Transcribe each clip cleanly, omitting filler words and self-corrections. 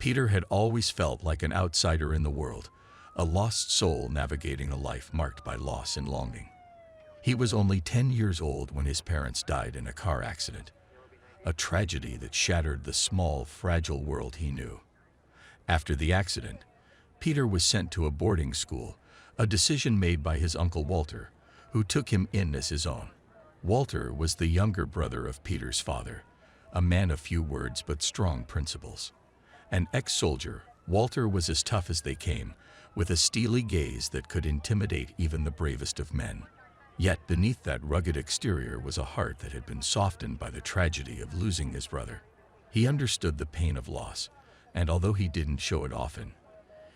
Peter had always felt like an outsider in the world, a lost soul navigating a life marked by loss and longing. He was only 10 years old when his parents died in a car accident, a tragedy that shattered the small, fragile world he knew. After the accident, Peter was sent to a boarding school, a decision made by his uncle Walter, who took him in as his own. Walter was the younger brother of Peter's father, a man of few words but strong principles. An ex-soldier, Walter was as tough as they came, with a steely gaze that could intimidate even the bravest of men. Yet beneath that rugged exterior was a heart that had been softened by the tragedy of losing his brother. He understood the pain of loss, and although he didn't show it often,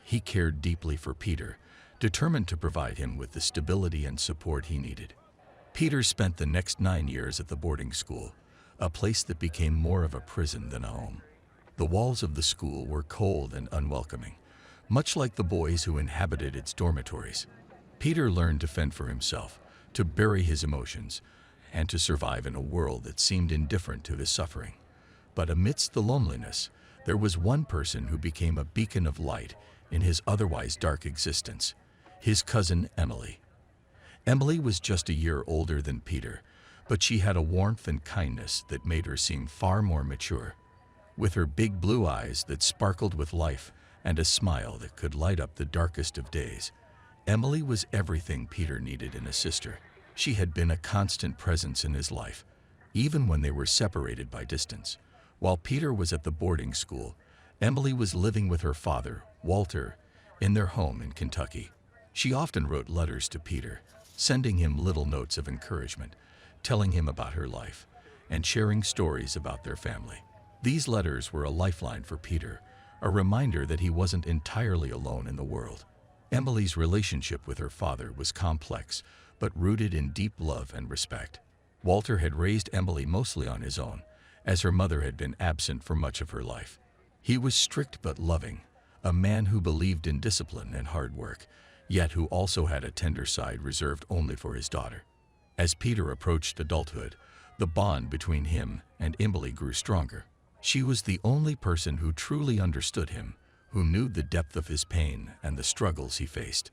he cared deeply for Peter, determined to provide him with the stability and support he needed. Peter spent the next 9 years at the boarding school, a place that became more of a prison than a home. The walls of the school were cold and unwelcoming, much like the boys who inhabited its dormitories. Peter learned to fend for himself, to bury his emotions, and to survive in a world that seemed indifferent to his suffering. But amidst the loneliness, there was one person who became a beacon of light in his otherwise dark existence: his cousin Emily. Emily was just a year older than Peter, but she had a warmth and kindness that made her seem far more mature. With her big blue eyes that sparkled with life and a smile that could light up the darkest of days, Emily was everything Peter needed in a sister. She had been a constant presence in his life, even when they were separated by distance. While Peter was at the boarding school, Emily was living with her father, Walter, in their home in Kentucky. She often wrote letters to Peter, sending him little notes of encouragement, telling him about her life, and sharing stories about their family. These letters were a lifeline for Peter, a reminder that he wasn't entirely alone in the world. Emily's relationship with her father was complex, but rooted in deep love and respect. Walter had raised Emily mostly on his own, as her mother had been absent for much of her life. He was strict but loving, a man who believed in discipline and hard work, yet who also had a tender side reserved only for his daughter. As Peter approached adulthood, the bond between him and Emily grew stronger. She was the only person who truly understood him, who knew the depth of his pain and the struggles he faced.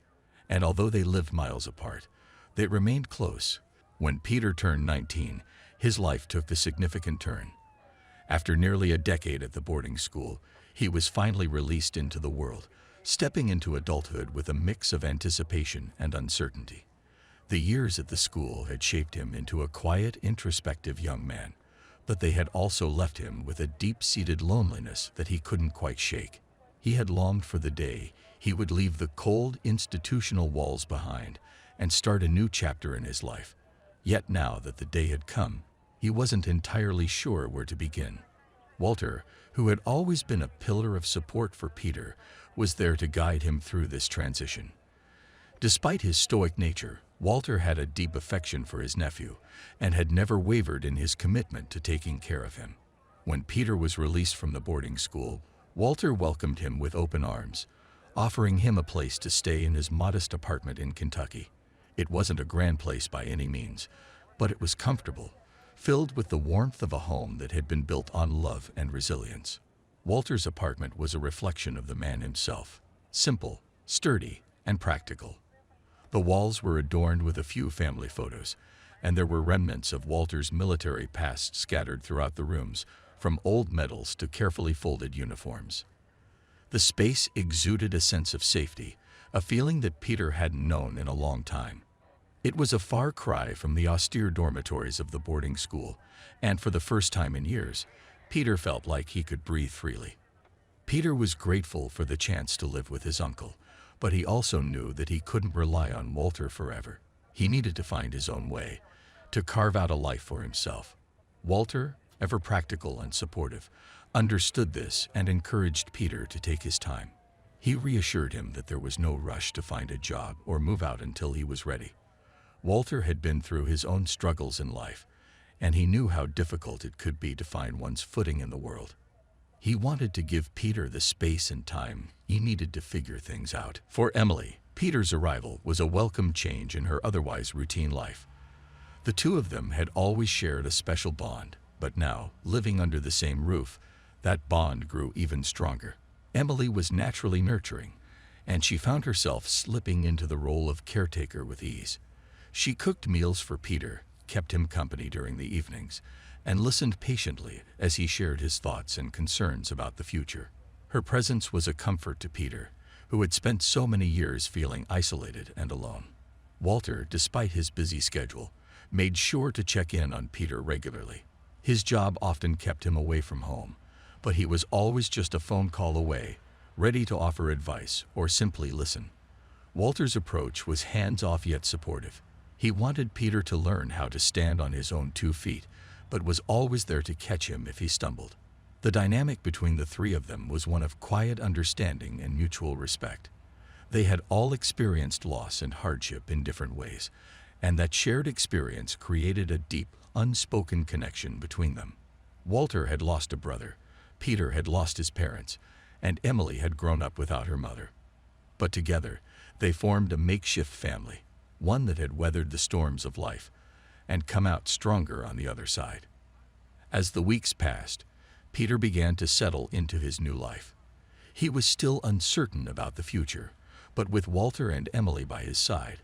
And although they lived miles apart, they remained close. When Peter turned 19, his life took a significant turn. After nearly a decade at the boarding school, he was finally released into the world, stepping into adulthood with a mix of anticipation and uncertainty. The years at the school had shaped him into a quiet, introspective young man, but they had also left him with a deep-seated loneliness that he couldn't quite shake. He had longed for the day he would leave the cold, institutional walls behind and start a new chapter in his life. Yet now that the day had come, he wasn't entirely sure where to begin. Walter, who had always been a pillar of support for Peter, was there to guide him through this transition. Despite his stoic nature, Walter had a deep affection for his nephew and had never wavered in his commitment to taking care of him. When Peter was released from the boarding school, Walter welcomed him with open arms, offering him a place to stay in his modest apartment in Kentucky. It wasn't a grand place by any means, but it was comfortable, filled with the warmth of a home that had been built on love and resilience. Walter's apartment was a reflection of the man himself, simple, sturdy, and practical. The walls were adorned with a few family photos, and there were remnants of Walter's military past scattered throughout the rooms, from old medals to carefully folded uniforms. The space exuded a sense of safety, a feeling that Peter hadn't known in a long time. It was a far cry from the austere dormitories of the boarding school, and for the first time in years, Peter felt like he could breathe freely. Peter was grateful for the chance to live with his uncle, but he also knew that he couldn't rely on Walter forever. He needed to find his own way, to carve out a life for himself. Walter, ever practical and supportive, understood this and encouraged Peter to take his time. He reassured him that there was no rush to find a job or move out until he was ready. Walter had been through his own struggles in life, and he knew how difficult it could be to find one's footing in the world. He wanted to give Peter the space and time he needed to figure things out. For Emily, Peter's arrival was a welcome change in her otherwise routine life. The two of them had always shared a special bond, but now, living under the same roof, that bond grew even stronger. Emily was naturally nurturing, and she found herself slipping into the role of caretaker with ease. She cooked meals for Peter, kept him company during the evenings, and listened patiently as he shared his thoughts and concerns about the future. Her presence was a comfort to Peter, who had spent so many years feeling isolated and alone. Walter, despite his busy schedule, made sure to check in on Peter regularly. His job often kept him away from home, but he was always just a phone call away, ready to offer advice or simply listen. Walter's approach was hands-off yet supportive. He wanted Peter to learn how to stand on his own 2 feet, but was always there to catch him if he stumbled. The dynamic between the three of them was one of quiet understanding and mutual respect. They had all experienced loss and hardship in different ways, and that shared experience created a deep, unspoken connection between them. Walter had lost a brother, Peter had lost his parents, and Emily had grown up without her mother. But together, they formed a makeshift family, one that had weathered the storms of life and come out stronger on the other side. As the weeks passed, Peter began to settle into his new life. He was still uncertain about the future, but with Walter and Emily by his side,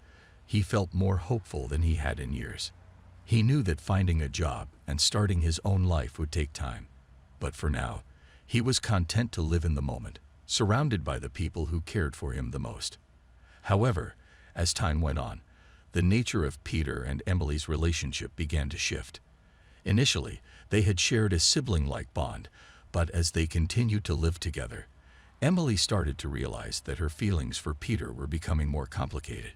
he felt more hopeful than he had in years. He knew that finding a job and starting his own life would take time, but for now, he was content to live in the moment, surrounded by the people who cared for him the most. However, as time went on, the nature of Peter and Emily's relationship began to shift. Initially, they had shared a sibling-like bond, but as they continued to live together, Emily started to realize that her feelings for Peter were becoming more complicated.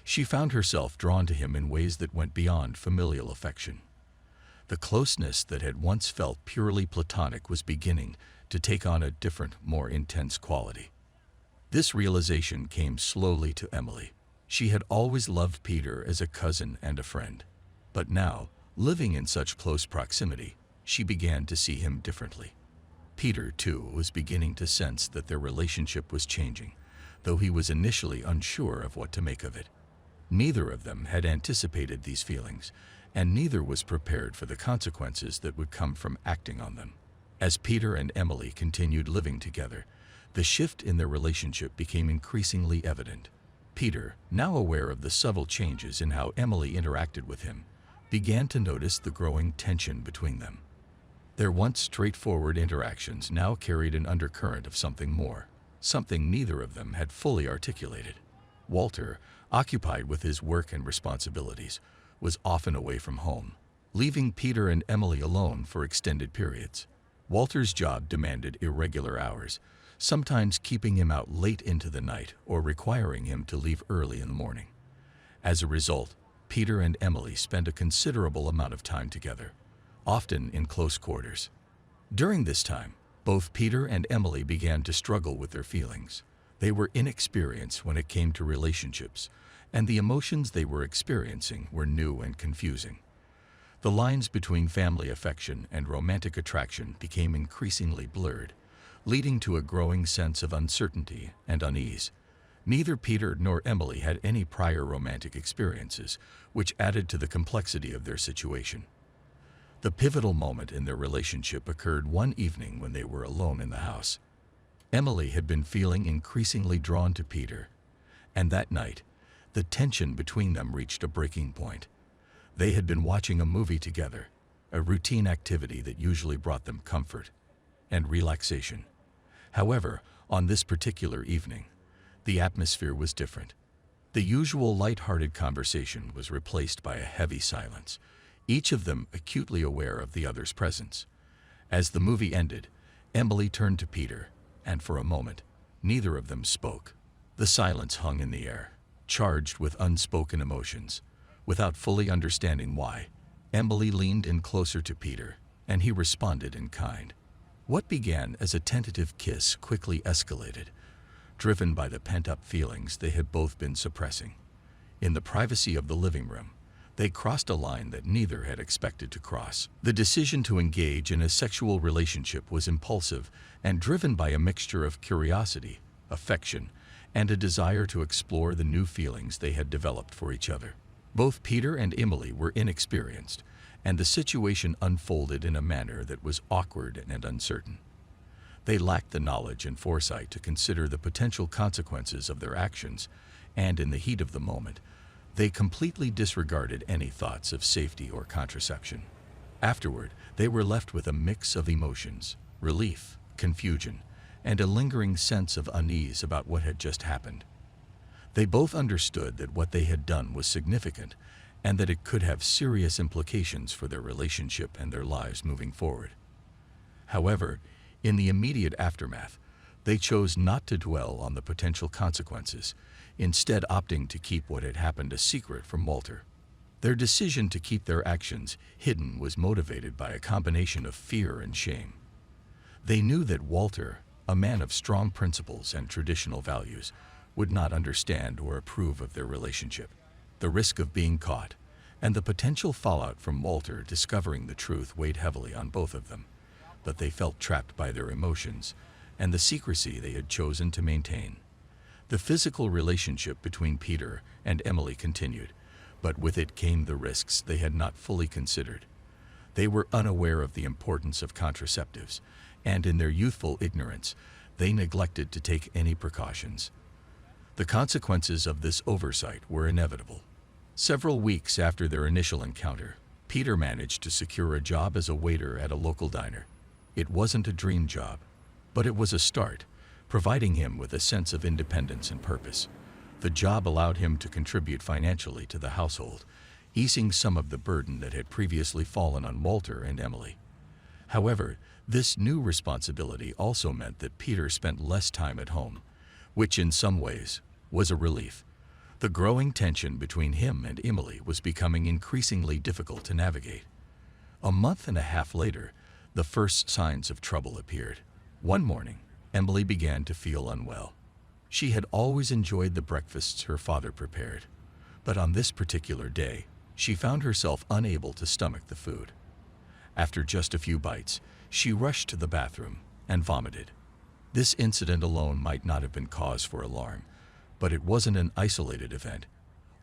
She found herself drawn to him in ways that went beyond familial affection. The closeness that had once felt purely platonic was beginning to take on a different, more intense quality. This realization came slowly to Emily. She had always loved Peter as a cousin and a friend, but now, living in such close proximity, she began to see him differently. Peter, too, was beginning to sense that their relationship was changing, though he was initially unsure of what to make of it. Neither of them had anticipated these feelings, and neither was prepared for the consequences that would come from acting on them. As Peter and Emily continued living together, the shift in their relationship became increasingly evident. Peter, now aware of the subtle changes in how Emily interacted with him, began to notice the growing tension between them. Their once straightforward interactions now carried an undercurrent of something more, something neither of them had fully articulated. Walter, occupied with his work and responsibilities, was often away from home, leaving Peter and Emily alone for extended periods. Walter's job demanded irregular hours, sometimes keeping him out late into the night or requiring him to leave early in the morning. As a result, Peter and Emily spent a considerable amount of time together, often in close quarters. During this time, both Peter and Emily began to struggle with their feelings. They were inexperienced when it came to relationships, and the emotions they were experiencing were new and confusing. The lines between family affection and romantic attraction became increasingly blurred, leading to a growing sense of uncertainty and unease. Neither Peter nor Emily had any prior romantic experiences, which added to the complexity of their situation. The pivotal moment in their relationship occurred one evening when they were alone in the house. Emily had been feeling increasingly drawn to Peter, and that night, the tension between them reached a breaking point. They had been watching a movie together, a routine activity that usually brought them comfort and relaxation. However, on this particular evening, the atmosphere was different. The usual light-hearted conversation was replaced by a heavy silence, each of them acutely aware of the other's presence. As the movie ended, Emily turned to Peter, and for a moment, neither of them spoke. The silence hung in the air, charged with unspoken emotions. Without fully understanding why, Emily leaned in closer to Peter, and he responded in kind. What began as a tentative kiss quickly escalated, driven by the pent-up feelings they had both been suppressing. In the privacy of the living room, they crossed a line that neither had expected to cross. The decision to engage in a sexual relationship was impulsive and driven by a mixture of curiosity, affection, and a desire to explore the new feelings they had developed for each other. Both Peter and Emily were inexperienced, and the situation unfolded in a manner that was awkward and uncertain. They lacked the knowledge and foresight to consider the potential consequences of their actions, and in the heat of the moment, they completely disregarded any thoughts of safety or contraception. Afterward, they were left with a mix of emotions: relief, confusion, and a lingering sense of unease about what had just happened. They both understood that what they had done was significant and that it could have serious implications for their relationship and their lives moving forward. However, in the immediate aftermath, they chose not to dwell on the potential consequences, instead opting to keep what had happened a secret from Walter. Their decision to keep their actions hidden was motivated by a combination of fear and shame. They knew that Walter, a man of strong principles and traditional values, would not understand or approve of their relationship. The risk of being caught and the potential fallout from Walter discovering the truth weighed heavily on both of them, but they felt trapped by their emotions and the secrecy they had chosen to maintain. The physical relationship between Peter and Emily continued, but with it came the risks they had not fully considered. They were unaware of the importance of contraceptives, and in their youthful ignorance, they neglected to take any precautions. The consequences of this oversight were inevitable. Several weeks after their initial encounter, Peter managed to secure a job as a waiter at a local diner. It wasn't a dream job, but it was a start, providing him with a sense of independence and purpose. The job allowed him to contribute financially to the household, easing some of the burden that had previously fallen on Walter and Emily. However, this new responsibility also meant that Peter spent less time at home, which in some ways was a relief. The growing tension between him and Emily was becoming increasingly difficult to navigate. A month and a half later, the first signs of trouble appeared. One morning, Emily began to feel unwell. She had always enjoyed the breakfasts her father prepared, but on this particular day, she found herself unable to stomach the food. After just a few bites, she rushed to the bathroom and vomited. This incident alone might not have been cause for alarm, but it wasn't an isolated event.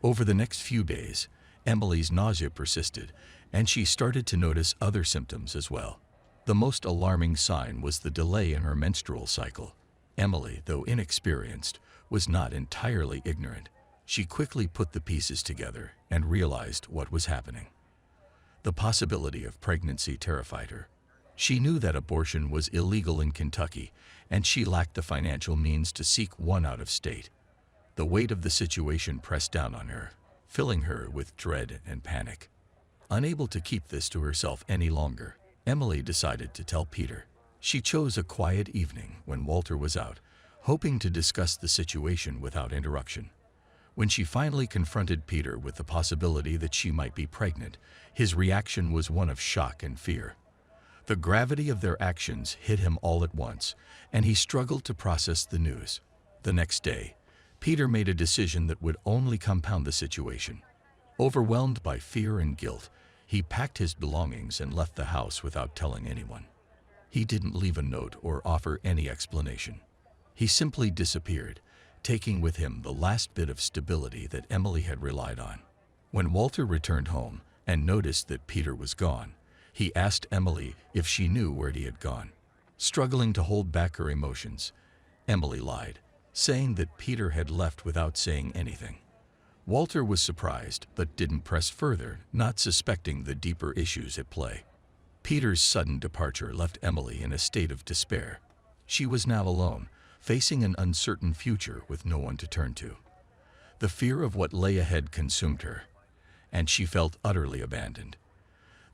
Over the next few days, Emily's nausea persisted, and she started to notice other symptoms as well. The most alarming sign was the delay in her menstrual cycle. Emily, though inexperienced, was not entirely ignorant. She quickly put the pieces together and realized what was happening. The possibility of pregnancy terrified her. She knew that abortion was illegal in Kentucky, and she lacked the financial means to seek one out of state. The weight of the situation pressed down on her, filling her with dread and panic. Unable to keep this to herself any longer, Emily decided to tell Peter. She chose a quiet evening when Walter was out, hoping to discuss the situation without interruption. When she finally confronted Peter with the possibility that she might be pregnant, his reaction was one of shock and fear. The gravity of their actions hit him all at once, and he struggled to process the news. The next day, Peter made a decision that would only compound the situation. Overwhelmed by fear and guilt, he packed his belongings and left the house without telling anyone. He didn't leave a note or offer any explanation. He simply disappeared, taking with him the last bit of stability that Emily had relied on. When Walter returned home and noticed that Peter was gone, he asked Emily if she knew where he had gone. Struggling to hold back her emotions, Emily lied, saying that Peter had left without saying anything. Walter was surprised but didn't press further, not suspecting the deeper issues at play. Peter's sudden departure left Emily in a state of despair. She was now alone, facing an uncertain future with no one to turn to. The fear of what lay ahead consumed her, and she felt utterly abandoned.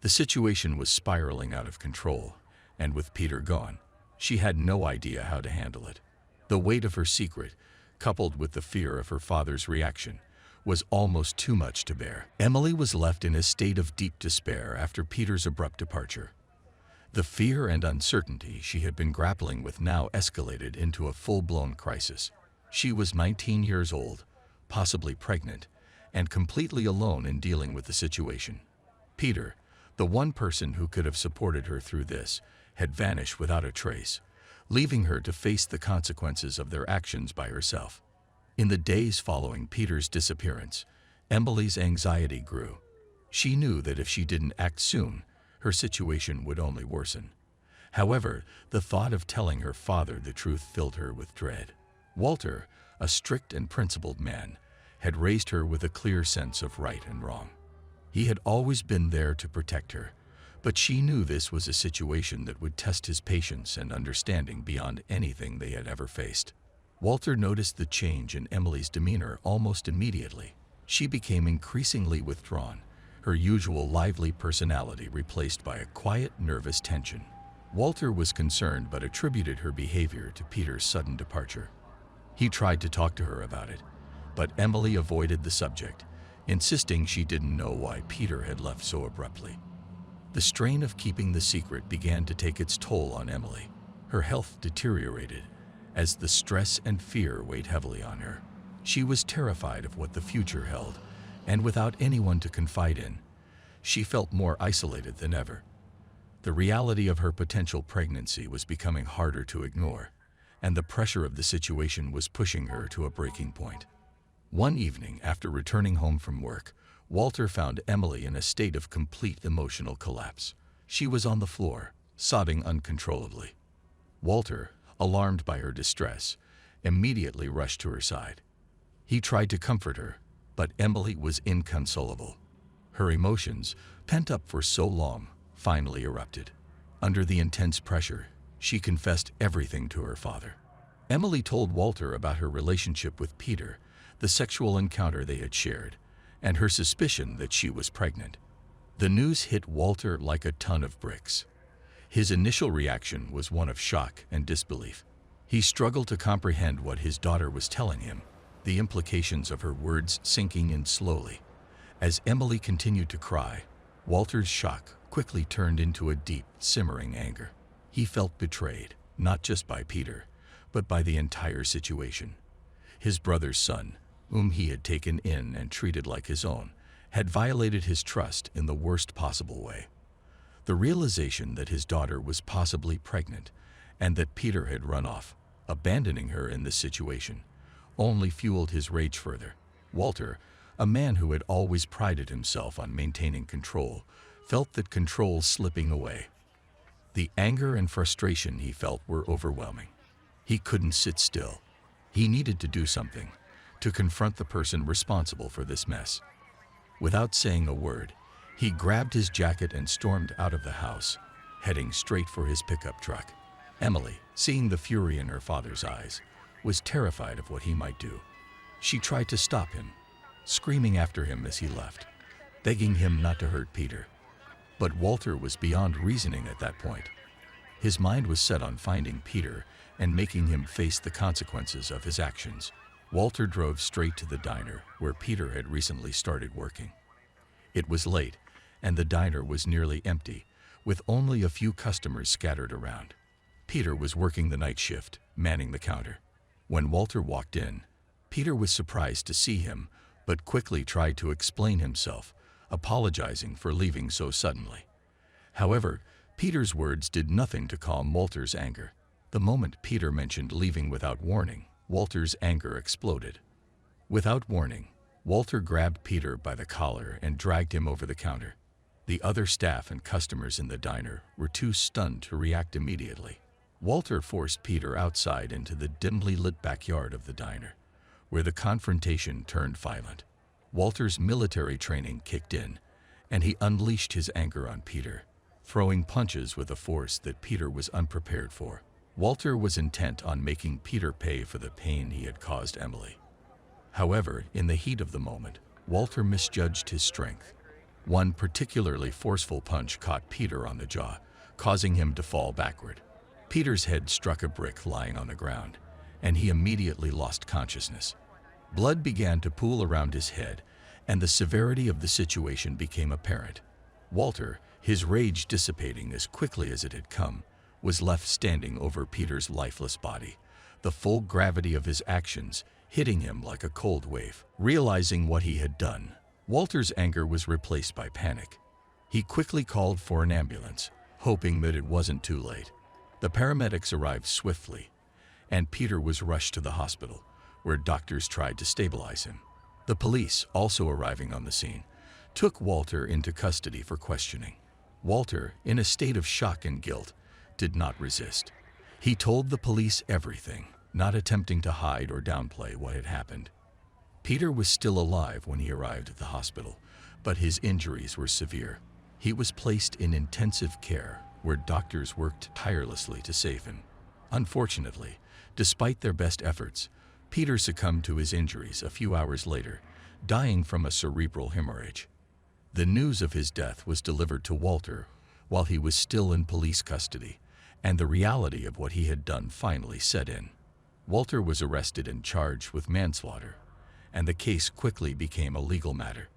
The situation was spiraling out of control, and with Peter gone, she had no idea how to handle it. The weight of her secret, coupled with the fear of her father's reaction, was almost too much to bear. Emily was left in a state of deep despair after Peter's abrupt departure. The fear and uncertainty she had been grappling with now escalated into a full-blown crisis. She was 19 years old, possibly pregnant, and completely alone in dealing with the situation. Peter, the one person who could have supported her through this, had vanished without a trace, leaving her to face the consequences of their actions by herself. In the days following Peter's disappearance, Emily's anxiety grew. She knew that if she didn't act soon, her situation would only worsen. However, the thought of telling her father the truth filled her with dread. Walter, a strict and principled man, had raised her with a clear sense of right and wrong. He had always been there to protect her, but she knew this was a situation that would test his patience and understanding beyond anything they had ever faced. Walter noticed the change in Emily's demeanor almost immediately. She became increasingly withdrawn, her usual lively personality replaced by a quiet, nervous tension. Walter was concerned but attributed her behavior to Peter's sudden departure. He tried to talk to her about it, but Emily avoided the subject, insisting she didn't know why Peter had left so abruptly. The strain of keeping the secret began to take its toll on Emily. Her health deteriorated as the stress and fear weighed heavily on her. She was terrified of what the future held, and without anyone to confide in, she felt more isolated than ever. The reality of her potential pregnancy was becoming harder to ignore, and the pressure of the situation was pushing her to a breaking point. One evening, after returning home from work, Walter found Emily in a state of complete emotional collapse. She was on the floor, sobbing uncontrollably. Walter, alarmed by her distress, immediately rushed to her side. He tried to comfort her, but Emily was inconsolable. Her emotions, pent up for so long, finally erupted. Under the intense pressure, she confessed everything to her father. Emily told Walter about her relationship with Peter, the sexual encounter they had shared, and her suspicion that she was pregnant. The news hit Walter like a ton of bricks. His initial reaction was one of shock and disbelief. He struggled to comprehend what his daughter was telling him, the implications of her words sinking in slowly. As Emily continued to cry, Walter's shock quickly turned into a deep, simmering anger. He felt betrayed, not just by Peter, but by the entire situation. His brother's son, whom he had taken in and treated like his own, had violated his trust in the worst possible way. The realization that his daughter was possibly pregnant and that Peter had run off, abandoning her in this situation, only fueled his rage further. Walter, a man who had always prided himself on maintaining control, felt that control slipping away. The anger and frustration he felt were overwhelming. He couldn't sit still. He needed to do something, to confront the person responsible for this mess. Without saying a word, he grabbed his jacket and stormed out of the house, heading straight for his pickup truck. Emily, seeing the fury in her father's eyes, was terrified of what he might do. She tried to stop him, screaming after him as he left, begging him not to hurt Peter. But Walter was beyond reasoning at that point. His mind was set on finding Peter and making him face the consequences of his actions. Walter drove straight to the diner where Peter had recently started working. It was late, and the diner was nearly empty, with only a few customers scattered around. Peter was working the night shift, manning the counter. When Walter walked in, Peter was surprised to see him, but quickly tried to explain himself, apologizing for leaving so suddenly. However, Peter's words did nothing to calm Walter's anger. The moment Peter mentioned leaving without warning, Walter's anger exploded. Without warning, Walter grabbed Peter by the collar and dragged him over the counter. The other staff and customers in the diner were too stunned to react immediately. Walter forced Peter outside into the dimly lit backyard of the diner, where the confrontation turned violent. Walter's military training kicked in, and he unleashed his anger on Peter, throwing punches with a force that Peter was unprepared for. Walter was intent on making Peter pay for the pain he had caused Emily. However, in the heat of the moment, Walter misjudged his strength. One particularly forceful punch caught Peter on the jaw, causing him to fall backward. Peter's head struck a brick lying on the ground, and he immediately lost consciousness. Blood began to pool around his head, and the severity of the situation became apparent. Walter, his rage dissipating as quickly as it had come, was left standing over Peter's lifeless body, the full gravity of his actions hitting him like a cold wave. Realizing what he had done, Walter's anger was replaced by panic. He quickly called for an ambulance, hoping that it wasn't too late. The paramedics arrived swiftly, and Peter was rushed to the hospital, where doctors tried to stabilize him. The police, also arriving on the scene, took Walter into custody for questioning. Walter, in a state of shock and guilt, did not resist. He told the police everything, not attempting to hide or downplay what had happened. Peter was still alive when he arrived at the hospital, but his injuries were severe. He was placed in intensive care, where doctors worked tirelessly to save him. Unfortunately, despite their best efforts, Peter succumbed to his injuries a few hours later, dying from a cerebral hemorrhage. The news of his death was delivered to Walter while he was still in police custody, and the reality of what he had done finally set in. Walter was arrested and charged with manslaughter, and the case quickly became a legal matter.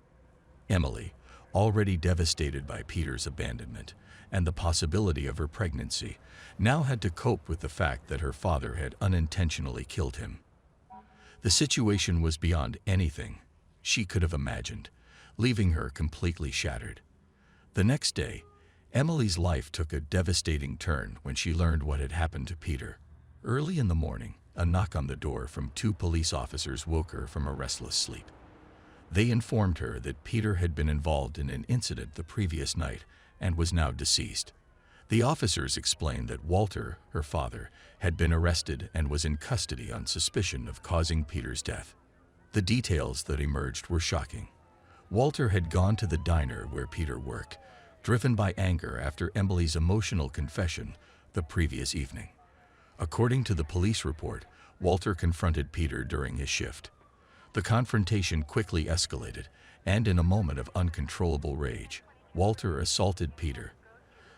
Emily, already devastated by Peter's abandonment and the possibility of her pregnancy, now had to cope with the fact that her father had unintentionally killed him. The situation was beyond anything she could have imagined, leaving her completely shattered. The next day, Emily's life took a devastating turn when she learned what had happened to Peter. Early in the morning, a knock on the door from 2 police officers woke her from a restless sleep. They informed her that Peter had been involved in an incident the previous night and was now deceased. The officers explained that Walter, her father, had been arrested and was in custody on suspicion of causing Peter's death. The details that emerged were shocking. Walter had gone to the diner where Peter worked, driven by anger after Emily's emotional confession the previous evening. According to the police report, Walter confronted Peter during his shift. The confrontation quickly escalated, and in a moment of uncontrollable rage, Walter assaulted Peter.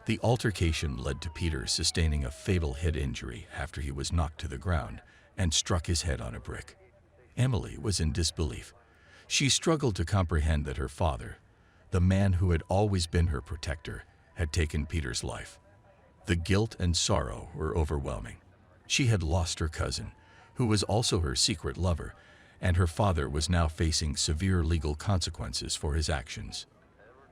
The altercation led to Peter sustaining a fatal head injury after he was knocked to the ground and struck his head on a brick. Emily was in disbelief. She struggled to comprehend that her father, the man who had always been her protector, had taken Peter's life. The guilt and sorrow were overwhelming. She had lost her cousin, who was also her secret lover, and her father was now facing severe legal consequences for his actions.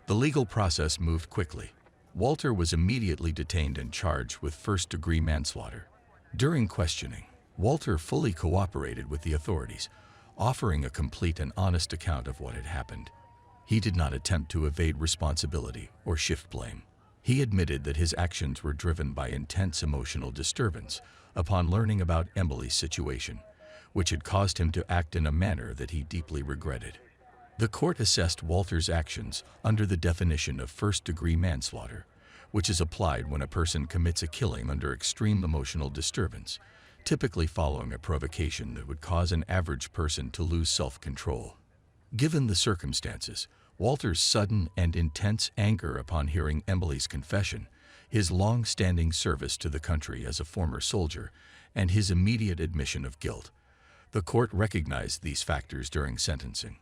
The legal process moved quickly. Walter was immediately detained and charged with first-degree manslaughter. During questioning, Walter fully cooperated with the authorities, offering a complete and honest account of what had happened. He did not attempt to evade responsibility or shift blame. He admitted that his actions were driven by intense emotional disturbance upon learning about Emily's situation, which had caused him to act in a manner that he deeply regretted. The court assessed Walter's actions under the definition of first-degree manslaughter, which is applied when a person commits a killing under extreme emotional disturbance, typically following a provocation that would cause an average person to lose self-control. Given the circumstances, Walter's sudden and intense anger upon hearing Emily's confession, his long-standing service to the country as a former soldier, and his immediate admission of guilt, the court recognized these factors during sentencing.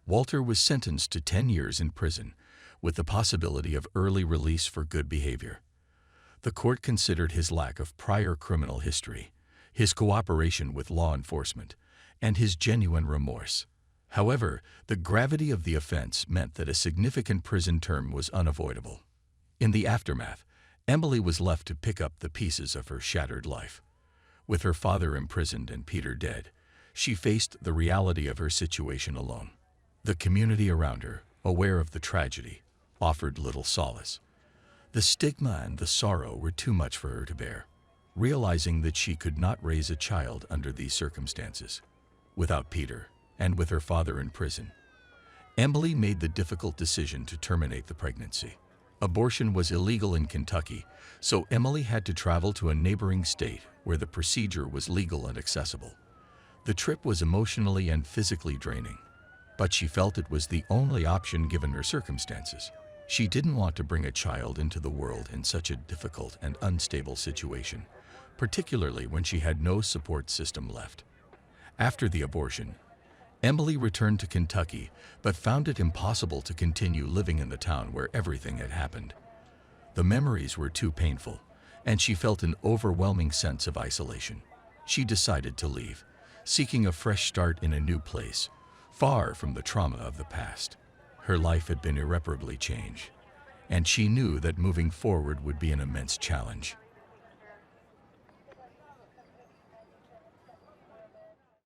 Walter was sentenced to 10 years in prison, with the possibility of early release for good behavior. The court considered his lack of prior criminal history, his cooperation with law enforcement, and his genuine remorse. However, the gravity of the offense meant that a significant prison term was unavoidable. In the aftermath, Emily was left to pick up the pieces of her shattered life. With her father imprisoned and Peter dead, she faced the reality of her situation alone. The community around her, aware of the tragedy, offered little solace. The stigma and the sorrow were too much for her to bear, realizing that she could not raise a child under these circumstances. Without Peter, and with her father in prison, Emily made the difficult decision to terminate the pregnancy. Abortion was illegal in Kentucky, so Emily had to travel to a neighboring state where the procedure was legal and accessible. The trip was emotionally and physically draining, but she felt it was the only option given her circumstances. She didn't want to bring a child into the world in such a difficult and unstable situation, particularly when she had no support system left. After the abortion, Emily returned to Kentucky, but found it impossible to continue living in the town where everything had happened. The memories were too painful, and she felt an overwhelming sense of isolation. She decided to leave, seeking a fresh start in a new place, far from the trauma of the past. Her life had been irreparably changed, and she knew that moving forward would be an immense challenge.